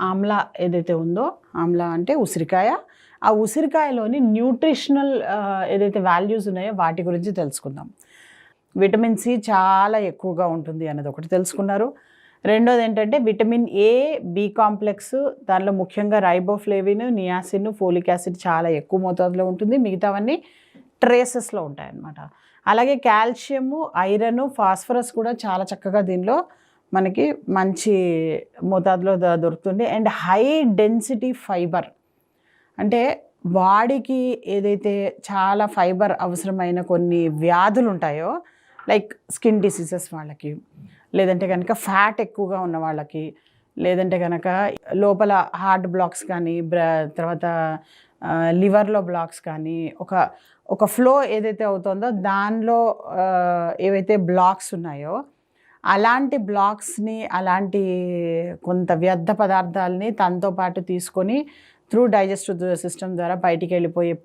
ఆమ్లా ఏదైతే ఉందో, ఆమ్లా అంటే ఉసిరికాయ. ఆ ఉసిరికాయలోని న్యూట్రిషనల్ ఏదైతే వాల్యూస్ ఉన్నాయో వాటి గురించి తెలుసుకుందాం. విటమిన్ సి చాలా ఎక్కువగా ఉంటుంది అన్నది ఒకటి తెలుసుకున్నారు. రెండోదేంటంటే విటమిన్ ఏ, బి కాంప్లెక్స్, దానిలో ముఖ్యంగా రైబోఫ్లేవిన్, నియాసిన్, ఫోలిక్ యాసిడ్ చాలా ఎక్కువ మోతాదులో ఉంటుంది. మిగతావన్నీ ట్రేసెస్లో ఉంటాయన్నమాట. అలాగే కాల్షియము, ఐరన్, ఫాస్ఫరస్ కూడా చాలా చక్కగా దీనిలో మనకి మంచి మోతాదులో దొరుకుతుంది. అండ్ హై డెన్సిటీ ఫైబర్, అంటే బాడీకి ఏదైతే చాలా ఫైబర్ అవసరమైన కొన్ని వ్యాధులు ఉంటాయో, లైక్ స్కిన్ డిసీజెస్ వాళ్ళకి, లేదంటే కనుక ఫ్యాట్ ఎక్కువగా ఉన్న వాళ్ళకి, లేదంటే కనుక లోపల హార్ట్ బ్లాక్స్ కానీ, తర్వాత లివర్లో బ్లాక్స్ కానీ, ఒక ఫ్లో ఏదైతే అవుతుందో దానిలో ఏవైతే బ్లాక్స్ ఉన్నాయో అలాంటి బ్లాక్స్ని, అలాంటి కొంత వ్యర్థ పదార్థాలని తనతో పాటు తీసుకొని త్రూ డైజెస్టివ్ సిస్టమ్ ద్వారా బయటికి వెళ్ళిపోయే